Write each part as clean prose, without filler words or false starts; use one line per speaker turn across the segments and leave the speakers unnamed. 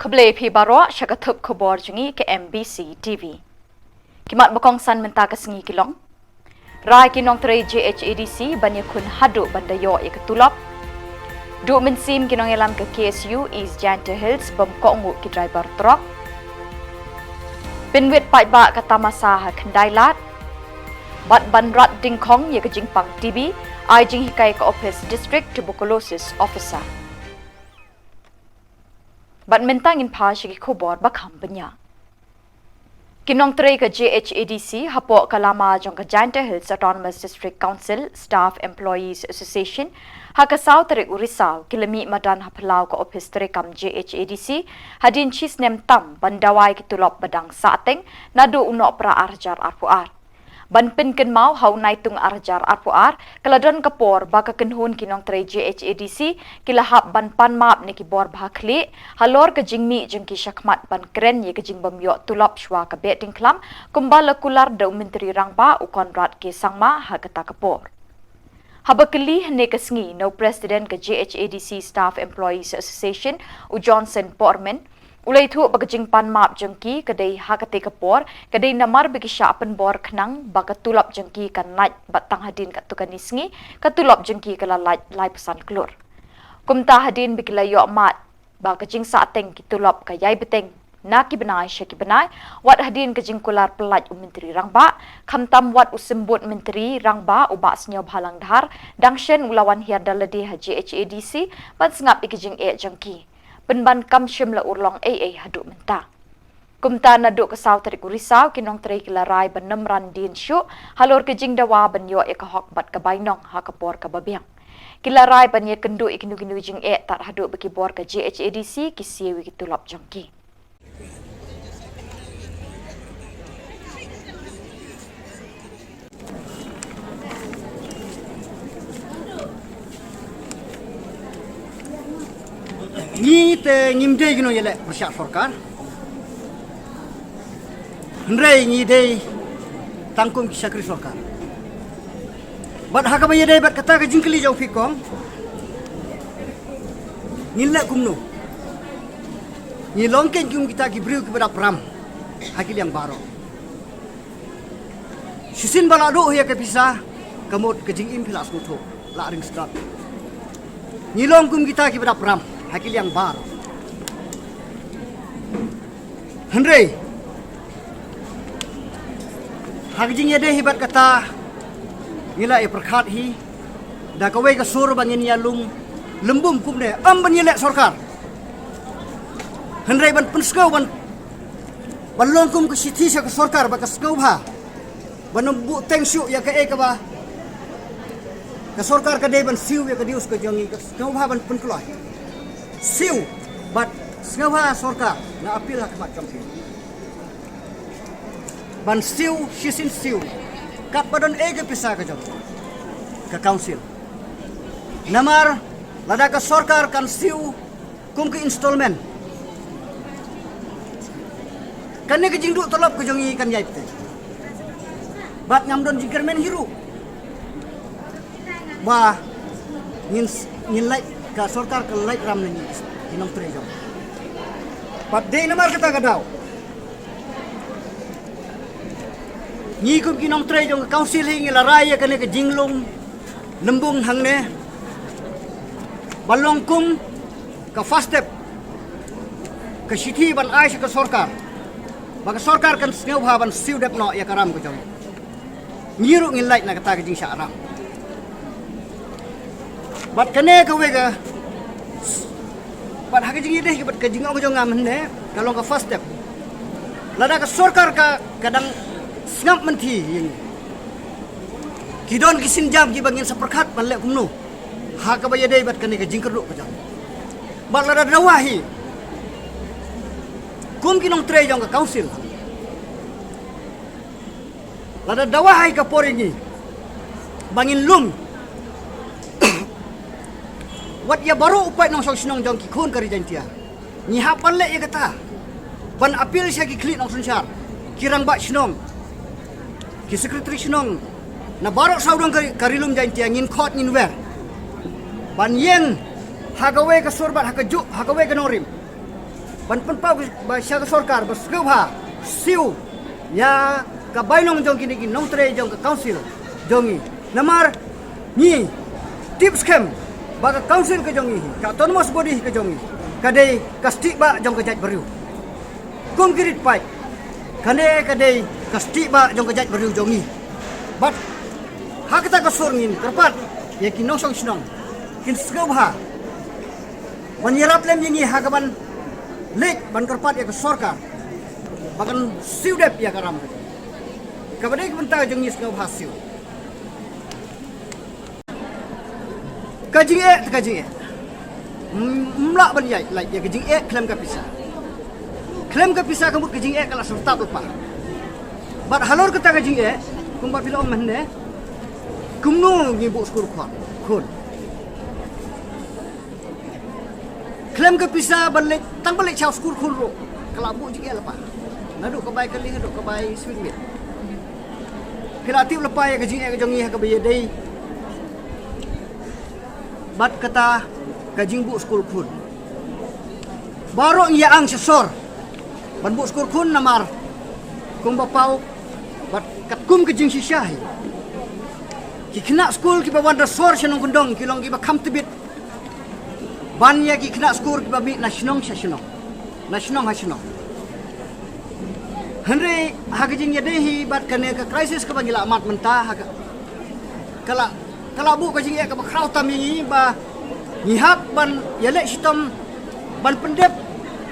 Keblai pi baro syakatup kubor jungi ke MBC TV. Kimat bakong san menta kesengi kilong. Rai kinong terai JHADC banyakun hadu bandayo ikatulop. Du mensim kinong elam ke KSU East Janta Hills bemkongu ki driver truk. Pinwit pai ba kata masa kendailat. Bat banrat dingkong ye ke jingpang TB. Ai jing hikai ke office district tuberculosis officer. Bat mentangin pa syagi kubor bakam benya. Kinong terai ke JHADC hapok kalama jong ke Janta Hills Autonomous District Council Staff Employees Association hakasau terik urisau kilemi madan hapelau ke office terekam JHADC hadin chis nem tam bandawai kitulop badang saateng nadu unok pra arjar arpuar. Ban pinken mau hau naitung arjar arpuar keladon kapor baka kenhun kinong terai JHADC kilahap ban pan map ni kibor bahakli halor ke jingmi jengki syakmat ban keren ye ke jing bamyo tulop shwa ke beting klam kumbala kular da menteri rangba ukon rat ke sangma hakata kapor. Habakeli ne kesengi no president ke JHADC Staff Employees Association u Johnson Portman ulai thu bagajing pan map jengki kedai hakate kapor kedai namar bagi syapen bor kenang bagatulap jengki kan naik batang hadin katukan isngi katulap jengki kala lai pesan kelur kumta hadin bikila yo mat bagajing saateng kitulap kayai beteng naki benai syaki benai wat hadin kejing kular pelaj menteri rangba kamtam wat usembut menteri rangba ubak senyo bhalang dhar dangshen ulawan hiar daladi JHADC ban sengap ikijing jengki penban kam shimla urlong hadu menta. Kumta nadu kesau tarik urisau kinong terai kilarai benem randin syuk halor kejing dawa benyo ekahok bat kebainong hakapor kebabiang. Kilarai banye kendu ikinu-kinu jing tak hadu bekibor ke JHADC kisiewi kitulop jongki.
Ni te ngimde gino yele bersyak sorkar. Hendrai ni de tangkum kisakri sorkar. Bat hakam ye de bat kata ke jingkeli jau fikong. Ngilak kumno. Ni longken kum kita gibriu kepada pram. Hakil yang baro. Sisin balado ya ke pisah kamut ke jing impilas kuto la ring stop. Ni longkum kita kepada pram. Hakil yang baru. Hendrai. Hakjing ya deh hebat kata. Ngila perkhat hi. Da kawai ke sur bangin yalung lembum kumne amban yelek sorkar. Hendrai ban penskau ban longkum ke siti ke sorkar ba ke skau ba. Ban bu tengsyu ya ke ba. Ke sorkar ke dei ban siu ya ke dius ke jongi ke skau ba ban penkeloi. Siu, bat sengawa sorka na apil hakmat kampi. Ban siu, shisin siu, kat badan ege pisah ke jom, ke council. Namar, lada ke sorkar kan siu, kum ke installment. Kan ne ke jingdu tolop ke jongi kan yaipte. Bat ngamdon jingkermen hiru. Bah, ngin lai ka sorkar ke light ram ni inong trejo. Pat day namar kita kadau. Ni kum kinong trejo ke council hing laraya kane ke jinglong lembung hangne. Balongkum ke fast step ke city ban ai ke sorkar. Baka sorkar kan sneu ban siu dep no ya karam ko jong. Ngiru ngin light na kata ke jing syaram. Bat kene ke wega. Bat hak jing deh bat ke jing ko jong ngam ne kalau ke fast step. Lada ke sorkar ka kadang ngap menti ini. Kidon kisin jam ki bangin seperkat malek kumno. Ha ka baya deh bat kene ke jing keruk ko jong. Bat lada dawahi. Kum kinong tre jong ke council. Lada dawahi ka poringi. Bangin lum wat ya baru upai nong sok sinong jong ki khun kari jantia. Ni hapan le ya kata. Ban apil sia ki klik nong sunsyar. Kirang bak sinong. Ki sekretari sinong. Na barok saudang karilum jantia ngin khot ngin wer. Ban yeng hagawe ke sorbat hagajuk hagawe ke norim. ban penpau ba sya ka sarkar ba skeu ha siu ya ka bainong jong kini ki nong tre jong ka council jongi namar ni tips kem ba ka council ka jongi ka autonomous body ka jongi kadai kasti ba jong ka jaj baru concrete pipe kadai kasti ba jong ka jaj baru jongi but hakata ka sorngin kerpat ya ki nong song sinong kin skeu ha menyerap lem ini hakaban lek ban kerpat ya ke sarkar bahkan siu dep ya karam kabadai kebentar jeng skeu hasil kajing mlak ban yai lai ya kajing klem ka pisa kamu kajing kala serta lupa bat halor kata kajing kumba bilong mende kumno ngibu skur khon klem ka pisa balik tang balik chau skur khun ro kalabu jige lepa nadu ka bai kali nadu ka bai swing mit kreatif lepa ya ka jing ka jongi ka baye dei bat kata ka jing bu skur khun baro ya ang sesor ban bu skur khun namar kum bapau bat kat kum ka jing sisyahi ki kena skul ki bawan da sor shenong kundong ki long ki ba kam tibit ban ya ki kena skul ki babi nasionong hasionong Henry hakajing ya dehi bat kane ka krisis ka bangila amat mentah kala bu ka jing ka bakrau tami ba ngihap ban yale sitam ban pendep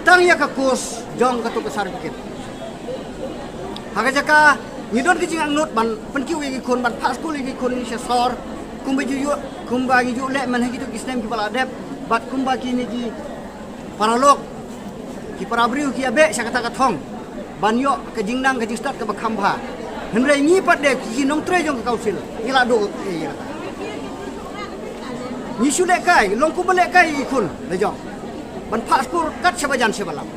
tang ya ka kus jong ka tu besar dikit hakajaka ngidon ki jing angnut ban penkiu ki kon ban pas skul ki kon ni sor kumba ju le man hagitu kisnem ki bala dep bat kumba ki ni ki paralok ki parabriu ki abe sakata ka thong ban yo ka jingnang ka jistat ka bakhamba henre ni pat de ki nong tre jong ka council ila do ni sule kai long ku bale kai kun le jong ban passport kat sabajan sebalam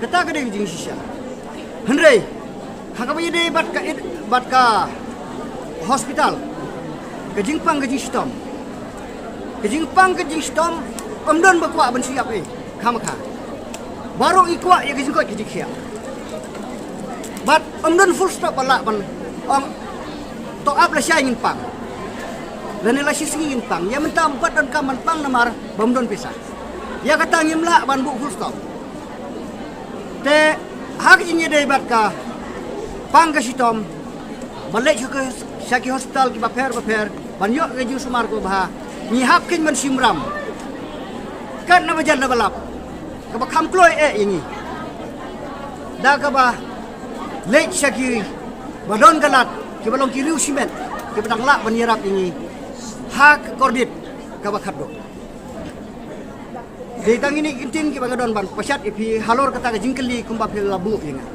kata ka de jing sisya henre haka ba de bat ka hospital ka jingpang ka jistom omdon bakwa ban siap khamaka baru ikwa ya ka jingko ki jikhia bat omdon full stop bala ban to up la sya pang dan la sisingin pang ya mentam bat dan kaman pang namar bomdon pisah ya kata ngimla ban bu full stop te hak jinye dei bat ka pang ka sitom balik ke syaki hospital ki baper ban yo ke ju sumar ko bah ni hap kin man simram kan na bajan na balap ka ba kham kloi ini da ka ba lek syaki badon galat ki balong ki riu simen ki badang la ban yarap ini hak korbit ka ba khaddo de tang ini kintin ki bangadon ban pasyat ipi halor kata ka jingkeli kumba phil labu inga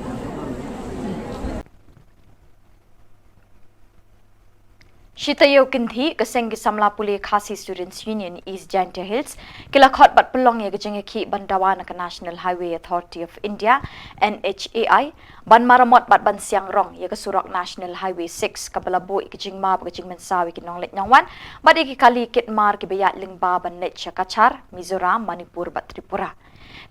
Shitayo kinthi kaseng ki samla puli Khasi Students Union East Giant Hills kila khot bat pelong ye gajeng ki bandawana ka National Highway Authority of India NHAI ban maramot bat ban siang rong ye ka Surak National Highway 6 ka balabu ikijing ma gajeng mensawi ki nong lek nyangwan bat ki kali kit mar ki bayat lingba ban net Kachar Mizoram Manipur bat Tripura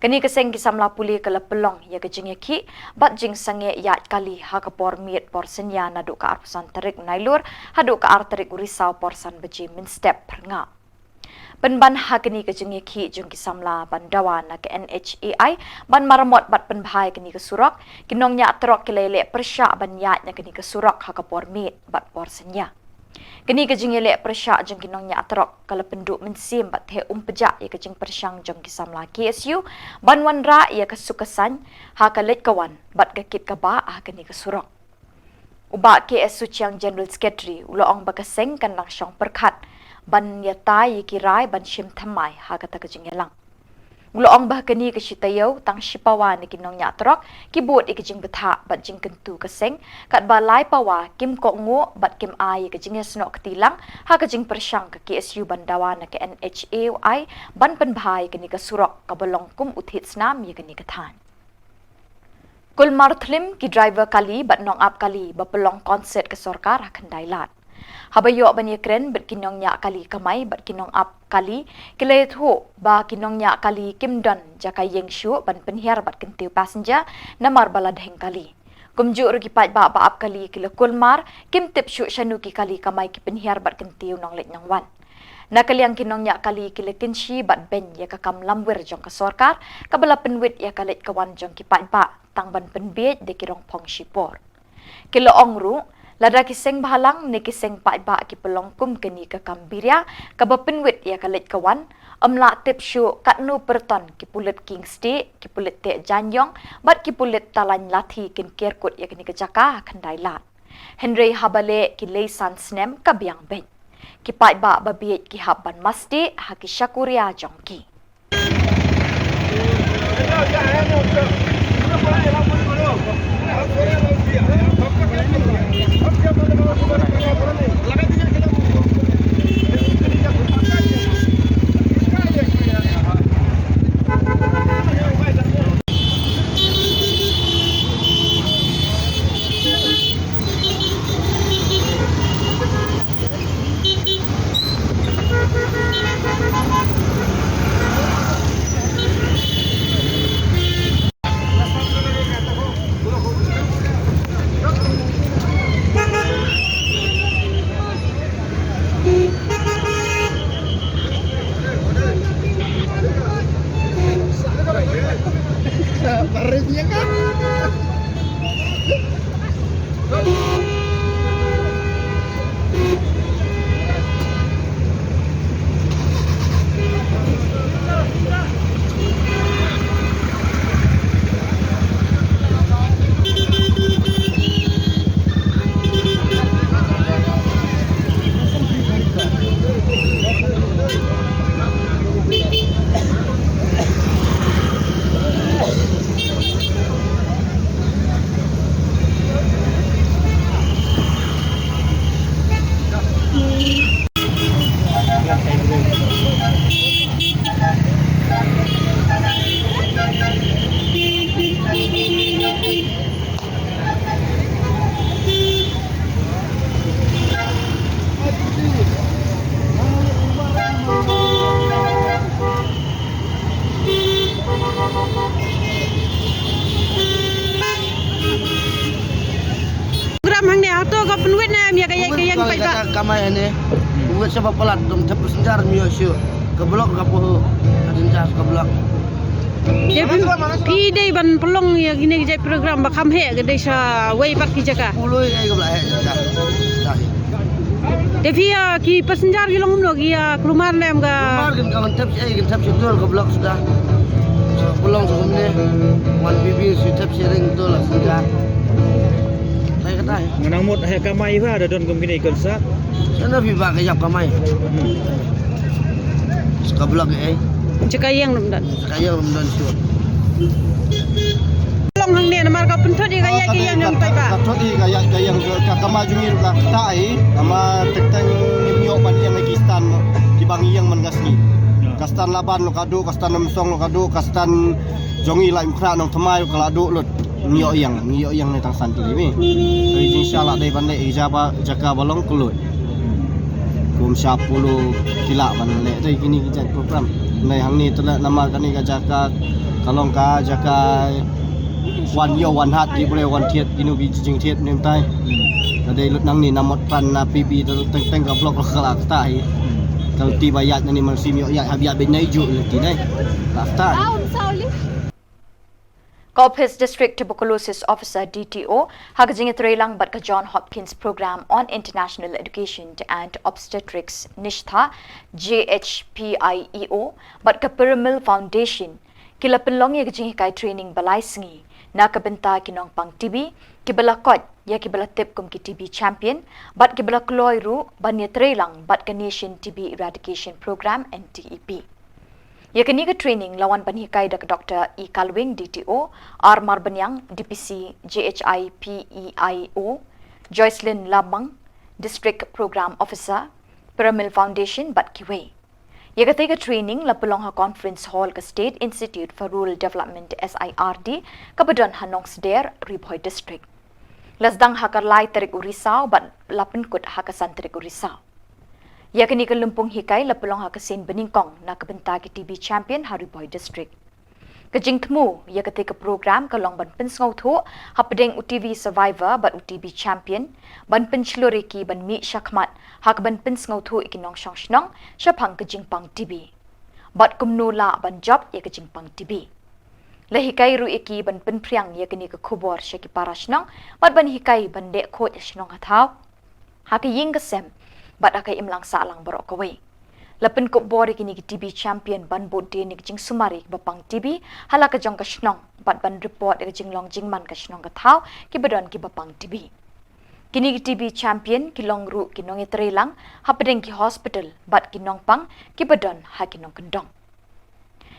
kani kaseng ki samla puli kala pelong ya kajing ki bat jing sange ya kali ha ka por miet por senya na du ka arpusan tarik nailur hadu ka artarik urisau porsan beji min step nga penban ha kani kajing ki jung ki samla bandawa na ka NHAI ban maramot bat penbhai kani ka surak kinong nya trok kilele persya ban ya nya kani ka surak ha ka por miet bat por senya kini kajing ele persya jeng kinong nya atrok kala penduk mensim bat he peja ye kajing persyang jeng kisamla KSU banwan ra ye kasukasan ha kalet kawan bat kakit ka ba ah kini kasurok uba KSU Chiang General Secretary uloong bakaseng kan langsyong perkat ban yatai ye kirai ban shim thamai ha kata kajing yelang uloong bah kini kasyitayaw tang shipawa ni kinong nya atrok kibut ikajing betha bat jing kentu kaseng kat balai pawa kim ko ngo bat kim ai kajing yasno ketilang ha kajing persyang ka KSU bandawa na ka NHAI ban penbhai kini ka surok ka balong kum uthit snam ye kini kathan kul marthlim ki driver kali bat nong ap kali ba pelong concert ka sarkar akan dailat Habayo bani kren bet kinong nya kali kamai bet kinong ap kali kile thu ba kinong nya kali kimdon jaka yeng shu ban penhiar bat kentiu passenger namar balad heng kali. Kumju rugi pat ba ap kali kile kulmar kim tip shu shanu ki kali kamai ki penhiar bat kentiu nong lek nang wan. Nakaliang kinong nya kali kile kinshi bat ben ya kakam lamwer jong ka sorkar kabala penwit ya kalet kawan jong ki pat ba tang ban penbiet de kirong pong shipor. Kilo ongru lada kiseng bahalang ni kiseng pat ba ki pelongkum keni ka kambiria ka penwit ya kalet kawan amla tip shu katnu perton ki pulit kingsti ki pulit te janyong bat ki pulit talan lathi kin kerkut ya keni kejaka khandai lat Henry Habale ki leisan snem ka biang ben ki pat ba babiet ki habban masti haki syakuria jongki
kamay ini buat siapa pelat dong cepet senjar mio syu ke blok kapo senjar ke blok
ya ki dei ban pelong ya gini jai program bakam he gede sa wei pat ki jaka
puluh ai ke belak dah
devi ya ki passenger ki long lo ki ya kelumar lem ga
kemarin kawan tap syutur ke blok sudah pulang sebelumnya wan bibi su tap sharing tu lah senjar saya kata
Menang mut hai kamai ba ada don gini ikut sa.
sana biba kayap kamai suka blok
jaka yang dum dan
sekaya dan syu
long hang ne namar ka punthot di kaya ki yang nyong pai ba
Tadi kaya yang kakama jungir ka tai ama tekteng nyok ban yang Pakistan di bangi yang mengasni. Kastan laban lo kado, kastan namsong lo kado, kastan jongi lai mukra nong temai lo kalado lo nyok yang ni tang santi ni. Jadi insyaallah dai bandai ijaba jaka balong kulut. Kum 10 kila ban le dai kini kijak program. Nai hang ni telah nama kani ka jaka kalong ka jaka wan yo wan hat di boleh wan tiet inu bi jing tiet nem tai. Ada lut nang ni namot pan na pipi teng ka blok kalak tai. Kalau tiba ayat ni masih mio ayat habis benai ju lagi dai. Tak tai.
Kopis District Tuberculosis Officer DTO Hagajing Trailang Batka John Hopkins Program on International Education and Obstetrics Nishtha JHPIEO Batka Pyramid Foundation Kila Penlong Yagajing Kai Training Balai Singi Nakabenta Kinong Pang TB Kibala Kot Ya Kibala Tip Kum Ki TB Champion Bat Kibala Kloiru Banya Trailang Batka Nation TB Eradication Program NTEP Ya kini ke training lawan penhikai dak Dr. E. Kalwing DTO, R. Marbanyang DPC JHIPEIO, Joycelyn Labang District Program Officer, Pyramid Foundation Bat Kiway. Ya ketiga training la pelong ha Conference Hall ke State Institute for Rural Development SIRD ke Badan Hanong Seder Riboy District. Lasdang hakar lai terik urisau bat lapin kut hakasan terik urisau. Ya kini ke lumpung hikai lepelong hakasin beningkong na kebenta ke TB Champion Hariboy District. Kejing temu ya ketika program kelong ban pensngau thu hapdeng UTV Survivor bat UTB Champion ban penceluriki ban mi syakmat hak ban pensngau thu ikinong syong shnong syapang kejing pang TB. Bat kumnu la ban job ya kejing pang TB. Lahikai ru iki ban penpriang ya kini ke kubor syaki para shnong bat ban hikai ban dek khot shnong hathau. Haki ying kesem bat akai imlang salang borok kawai. Lapen kop bori kini ke TB Champion ban bot de ni kejing sumari bapang TB hala ke jong kashnong bat ban report ke jing long jing man kashnong ka thau ki badon ki bapang TB. Kini ke TB Champion ki long ru ki nong itrelang hapedeng ki hospital bat ki nong pang ki badon ha ki nong kendong.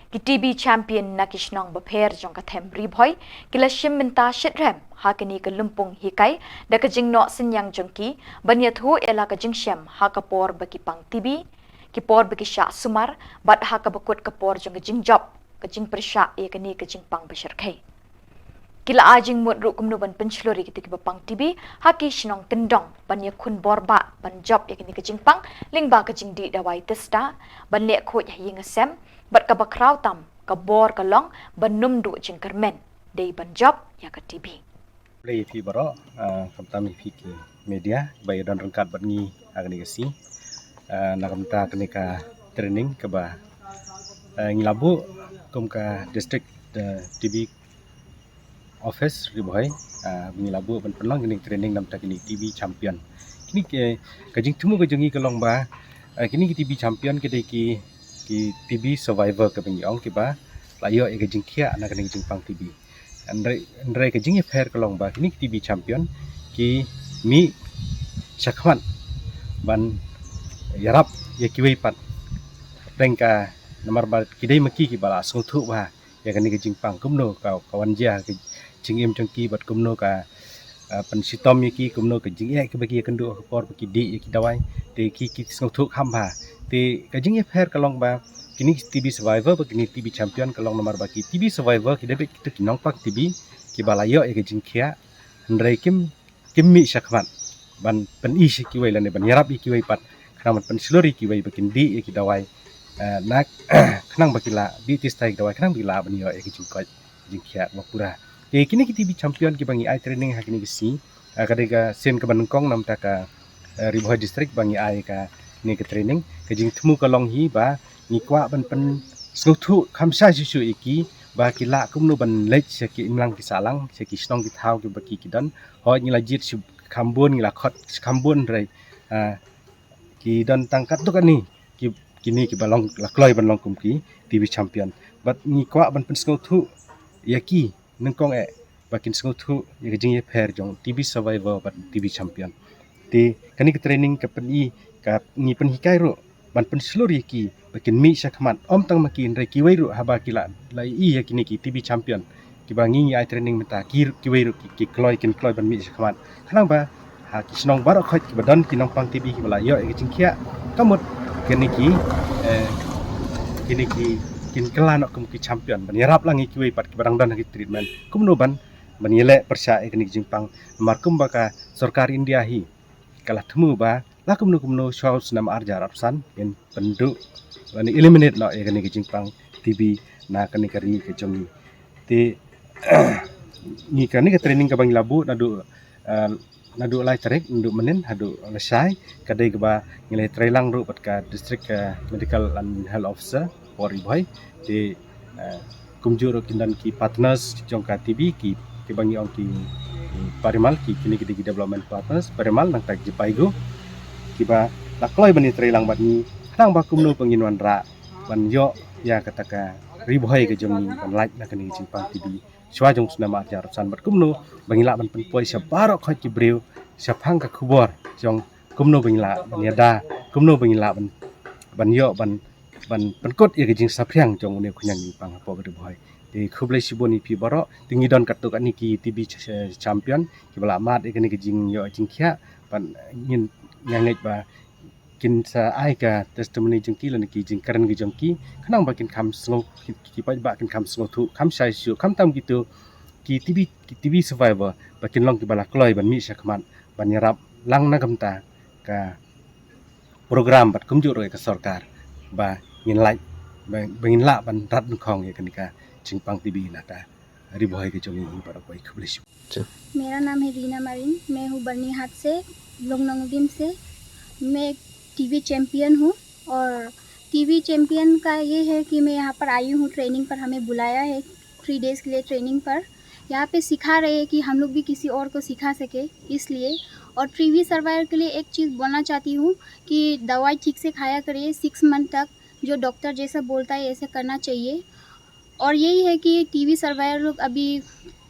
Ki TB Champion na kishnong bapher jong ka them ribhoy ki la shim minta shitrem ha kini ke lumpung hikai da ke jing no sinyang jongki ban yathu ela ke jing shem ha kapor baki pang TB kipor bagi syak sumar bat ha ka bakut kapor jong kejing job kejing persyak ia kini kejing pang besyarkai kila ajing mut ru kumnu ban penchlori ketika bapang TB haki shnong kendong ban ya kun borba ban job ia kini kejing pang lingba kejing di dawai testa ban lek khot ya ying asem bat ka bakrau tam ka bor ka long ban num du jing kermen dei ban job ya ka TB
play fi baro kamtami fi ke media bai dan rengkat bat ngi agni gasi nakamta kenika training ke ba ngilabu kum ka district TB office riboy ngilabu ban penlang kini training nam ta kini TB champion kini ke kajing tumu ke jengi kelong ba kini ki TB champion ke ki TB survivor ke bengi ong ke ba layo e kajing kia na kini jing pang TB andre kajing e fair kelong ba kini TB champion ki mi syakwan ban yarap ya kiwei pat tengka nomor bar kidai maki ki bala sungthu ba ya kani ke jingpang kumno ka kawan dia ke jingim jongki bat kumno ka pensitom yaki kumno ke jing ke bagi kendu por bagi di ki dawai te ki sungthu kham ba te ka jing fair kalong ba kini TB survivor ba kini TB champion kalong nomor baki TB survivor ki debek kita kinong pak TB ki bala yo ke jingkia ndrai kim mi syakmat ban pen isi kiwei lan ban yarap kiwei pat namun pensilori kiwai bakin di ki dawai nak kenang bakila di tistai dawai kenang bila banyo ki jingkoi jingkia mapura kini TB champion ki bangi ai training hakini gisi kadega sen ke banengkong nam ta ka Riboy district bangi ai ka ni ke training ke jing temu ka long hi ba ni kwa ban pen snuthu khamsa jisu iki ba kila kumnu ban lech ki imlang ki salang ki snong ki thau ki baki ki dan ho ni lajit khambun ni la khot khambun rai ki dan tangkat tu kan ni kini ki balong lakloi ban long kum ki TB champion but ni kwa ban pen sngo thu yaki nengkong bakin sngo thu ya jing ye fair jong TB survivor but TB champion ti kani ke training ke pen i ka ni pen hikai ro ban pen slur yaki bakin mi syakmat om tang makin re ki wei ro haba kila lai i yakini ki TB champion ki bangi ai training meta ki wei ro ki kloi ban mi syakmat kanang ba ki snong barok khot ki badan ki nong pang TB ki bala yo ki jingkia kamut kini ki kin kelana kum ki champion ban yarap langi ki wei pat ki barang dan ki treatment kum no ban yele persya kini jingpang markum baka sarkar India hi kala themu ba la kum no shaus nam arja rapsan in pendu ani eliminate no kini jingpang TB na kani kari ke jongi ti ni kani ke training ka bang labu nadu lai tarik ndu menen hadu lesai kadai gaba ngilai trailang ru pat ka district medical and health officer for Riboy di kumjuro kindan ki partners jongka TB ki bangi ong ki parimal ki kini ki development partners parimal nang tak jipaigo ki ba lakloi bani trailang bat ni nang ba kumno penginwan ra ban yo ya kataka Riboy ke jongi ban like na kani jimpang TB Shwa jong sunama ajar san bat kumno bangila ban penpoi sia barok khoi ki breu sia phang ka khubor jong kumno bangila ban yada kumno bangila ban yo ban penkot ya jing sapriang jong ne khunyang ni pang po Riboy ti khublai siboni pi barok tingi don katuk ani ki TB champion ki bala mat ikani ki jing yo jingkhia ban ngin nyangai ba kin sa ai ka testimony jengki lan ki jing karan ki jengki khanang ba kin kham sngo ki pa ba kin kham sngo thu kham sai su kham tam gitu ki TV survivor bakin long ki bala kloi ban mi syakmat ban yarap lang na kamta ka program bat kumju roi ka sarkar ba ngin lai bangin la ban rat khong ye kanika chingpang TV na ta riboy ke jongi hi para koi khublis
मेरा नाम है रीना मरीन, मैं हूँ बर्नीहाट से, लोंगनोंगदिम से। मैं एक टीवी चैम्पियन हूँ और टीवी चैम्पियन का ये है कि मैं यहाँ पर आई हूँ ट्रेनिंग पर, हमें बुलाया है 3 डेज़ के लिए ट्रेनिंग पर। यहाँ पे सिखा रहे हैं कि हम लोग भी किसी और को सिखा सके इसलिए। और टीवी सर्वाइवर के लिए एक चीज़ बोलना चाहती हूँ कि दवाई ठीक से खाया करिए 6 मंथ तक, जो डॉक्टर जैसा बोलता है ऐसे करना चाहिए। और यही है कि टीवी सर्वाइवर लोग अभी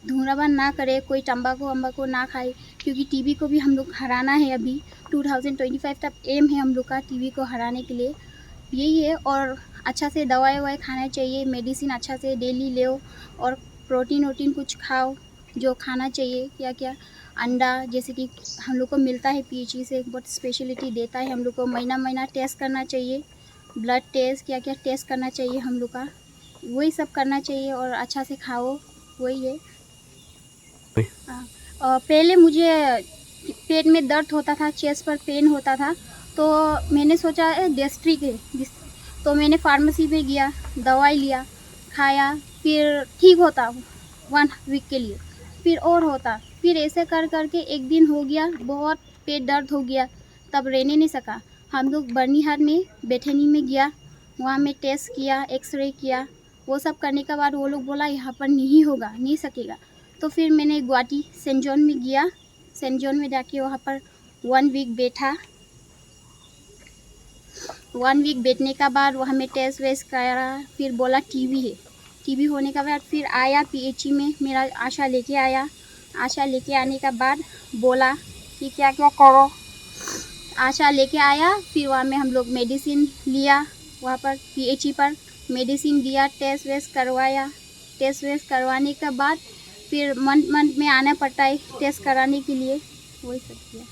धूम्रपान ना करे, कोई तंबाकू वम्बाकू ना खाए, क्योंकि टीवी को भी हम लोग हराना है। अभी 2025 तक एम है हम लोग का टीवी को हराने के लिए, यही है। और अच्छा से दवाई ववाई खाना चाहिए, मेडिसिन अच्छा से डेली लो और प्रोटीन वोटीन कुछ खाओ जो खाना चाहिए। क्या क्या अंडा जैसे कि हम लोग को मिलता है PHE से, बहुत स्पेशलिटी देता है हम लोग को। महीना टेस्ट करना चाहिए, ब्लड टेस्ट क्या क्या टेस्ट करना चाहिए हम लोग का, वही सब करना चाहिए। और अच्छा से खाओ, वही है। पहले मुझे पेट में दर्द होता था, चेस्ट पर पेन होता था, तो मैंने सोचा गैस्ट्रिक है, तो मैंने फार्मेसी में गया, दवाई लिया, खाया, फिर ठीक होता 1 वीक के लिए, फिर और होता, फिर ऐसे कर करके एक दिन हो गया, बहुत पेट दर्द हो गया, तब रहने नहीं सका। हम लोग बर्नीहाट में बेथनी में गया, वहाँ में टेस्ट किया, एक्सरे किया, वो सब करने के बाद वो लोग बोला यहाँ पर नहीं होगा, नहीं सकेगा। तो फिर मैंने गुवाहाटी सेंट जॉन में गया, सेंट जॉन में जाके वहाँ पर 1 वीक बैठा। 1 वीक बैठने का बाद वहाँ में टेस्ट वेस्ट करा, फिर बोला टीवी है। टीवी होने के बाद फिर आया PHE में, मेरा आशा लेके आया। आशा लेके आने के बाद बोला कि क्या क्या करो। आशा लेके आया, फिर वहाँ में हम लोग मेडिसिन लिया, वहाँ पर PHE पर मेडिसिन दिया, टेस्ट वेस्ट करवाया। टेस्ट वेस्ट करवाने के बाद फिर मंथ में आना पड़ता है टेस्ट कराने के लिए, वही सब किया।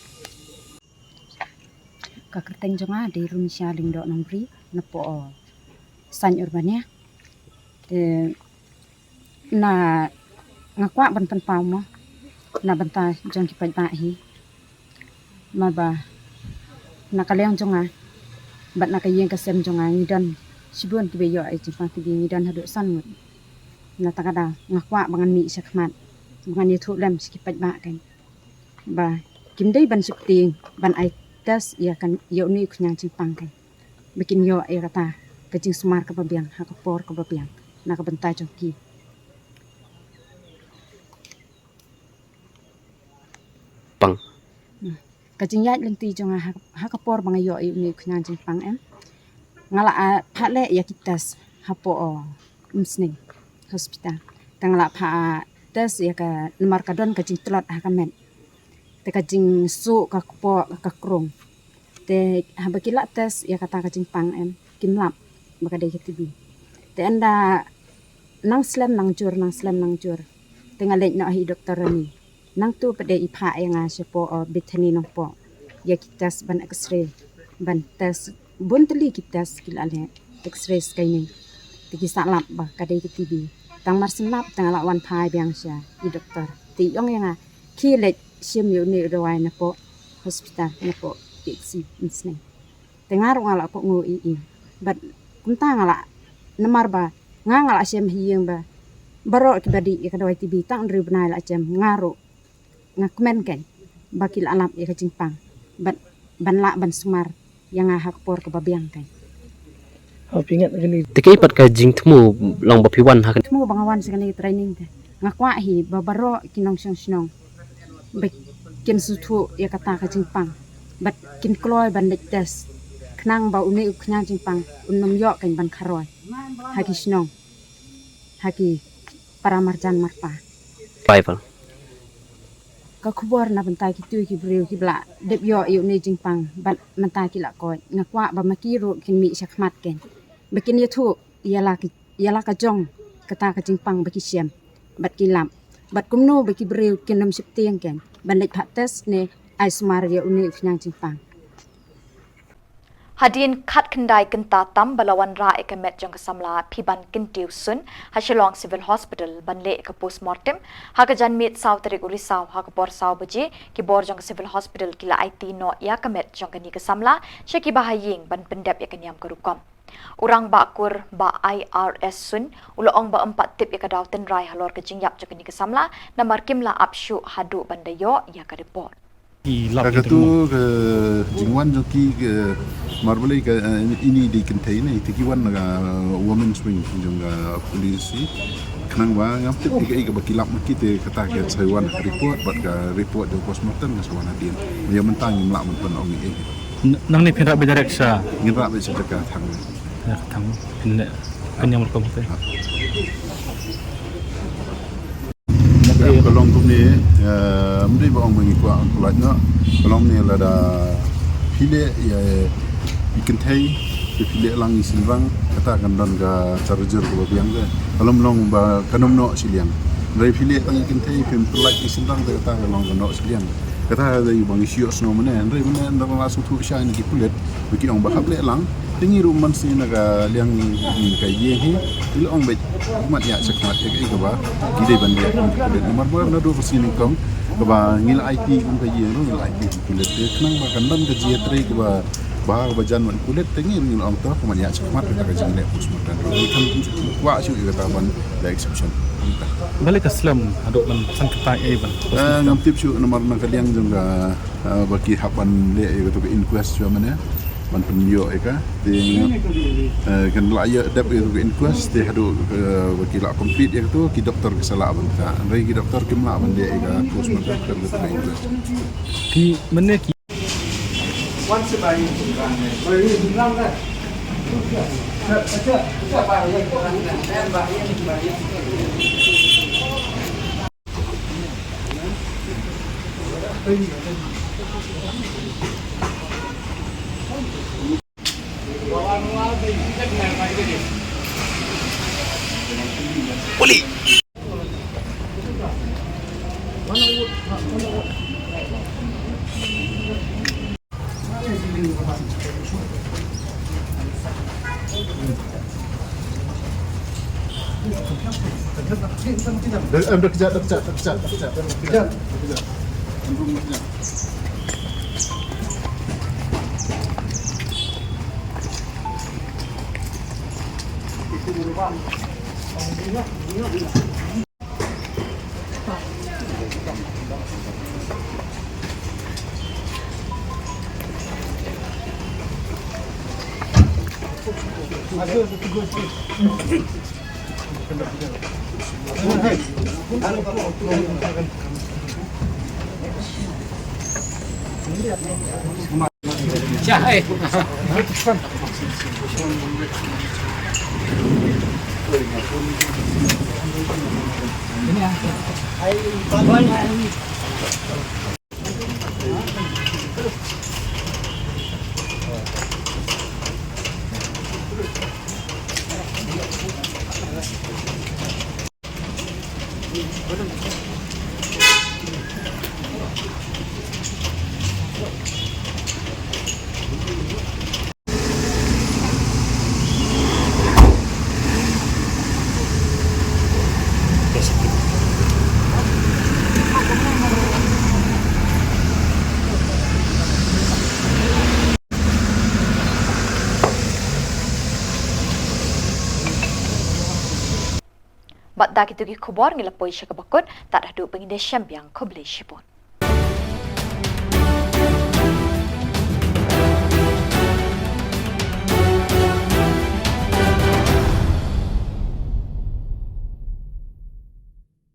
Kakerteng jonga di Runisha lingdo nombri napo san urbania de na ngakwa ban pan pau na banta jong ki pa hi ma ba na kaleng jonga bat na kayeng kasem jonga ngidan sibun ki beyo ai jipang ti ngidan hadu san ngut na takada ngakwa bangan mi sakmat bangan YouTube lem skipat ba kan ba kimdai ban sipting ban ai tas ia kan yo ni kunyang simpang kan bikin yo ai kata kajing sumar ka babiang ha ka por ka babiang na ka bentai joki
pang
kajing yat lenti jonga ha ka por bang yo ni kunyang simpang em ngala phale ya kitas ha po umsning hospital tangla pha tes ya ka nomor kadon kajing telot ha kamen te kajing su ka po ka krong te ha bakila tes ya kata kajing pang em kimlap baka dei ketibi te anda nang slam nang jur te ngalek no hi doktor ni nang tu pade ipha ya nga sepo Bethany no po ya kitas ban x-ray ban tes bunteli kitas kilale x-ray skai ni te kisalap ba kadai ketibi tang mar senap tang la wan phai biang sha i doktor ti yong yang ki lek sim yu ni rawai na po hospital na po PHC insne tengar ngala ko ngu i bat kunta ngala namar ba ngala sim hiyeng ba baro ki badi ya kadawai tibi tang ri benai la jam ngaro ngakmen kan bakil alap ya kajingpang bat ban la ban sumar yang hak por ke babiang kan
Pingat gini
tikai pat ka jing temu long bapiwan ha
temu bangawan sekali training te ngakwa hi babaro kinong sinong bek kin sutu ya kata ka jingpang bat kin kloy ban lek tes knang ba uni uknya jingpang unnom yo kan ban kharoy haki sinong haki para marjan marpa
rival
ka khubor na bantai ki tu ki breu ki bla dep yo yu ni jingpang bat mantai ki la ko ngakwa ba makiru kin mi sakmat ken bekin YouTube ialah ka jong kata ka jingpang baki siam bat kilam bat kumno baki breu kenam siptiang ken ban lek phates ne ai smar ya uni nyang jingpang
Hadin kat kendai kenta tam balawan ra ekamet jong kesamla piban kintiu sun hasilong civil hospital banle ke postmortem hakajan mit saw terik urisau hakapor saw beje ki bor jong civil hospital kila IT no ya kemet jong kani kesamla syaki bahaying ban pendap ya kenyam kerukom urang bakur ba IRS sun uloong ba 4 tip ya kadauten rai halor ke jingyap jong kani kesamla namar kimla apsyu hadu bandayo ya ka report
Kakak tu ke jingwan joki ke marbeli ke ini di container itu kiwan naga women's wing jongga polisi kenang ba ngap tip ke bakilap kita kata ke saiwan report bat ke report de postmortem ke sawana din dia mentang imlak men ong ini
nang ni pinrak bejarek sa
ngira be sedekah thang
thang pinne penyam kom te
Kalau kum ni, mesti bawa mengikut angkulannya. Kalau ni ada pilih ya ikan thai, pilih lang isilang kata akan dan ke charger ke bagian ke. Kalau melong ba kanum no siliang. Dari pilih lang ikan thai, pilih isilang kata kalau no siliang. Kata ada bang isiok semua mana. Dari mana dalam langsung tu saya ni kulit. Bagi orang bahab le lang. Tinggi rumah sini naga liang ni kaye he. Bila orang baik umat ya sekat ya kaba gide bandia kulit nomor ber na do sini kong kaba ngil IT kum kaye no ngil IT kulit kenang ba kandan ke G3 kaba bah bajan man kulit tinggi ngil orang tu umat ya sekat ka jang le pusmatan ni kan wa syu kata ban the exception
balik Islam aduk man san kata ai ban
ngam tip syu nomor na kaliang jongga baki hapan le ya to inquest syu mana man penyo eka di kan laya dap itu inquest di hadu wakil complete ya tu ki doktor kesala banta rai ki doktor kimla ban dia eka postmortem kan itu inquest
ki mene ki
One sebai bukan. Beri bilang kan. Aja apa yang kurang dan bahaya di bahaya.
Poli. Dah kejap.
Bat dak itu ki khobor ngilapoi syakabakut tak ada penginde syambiang khoble shipon.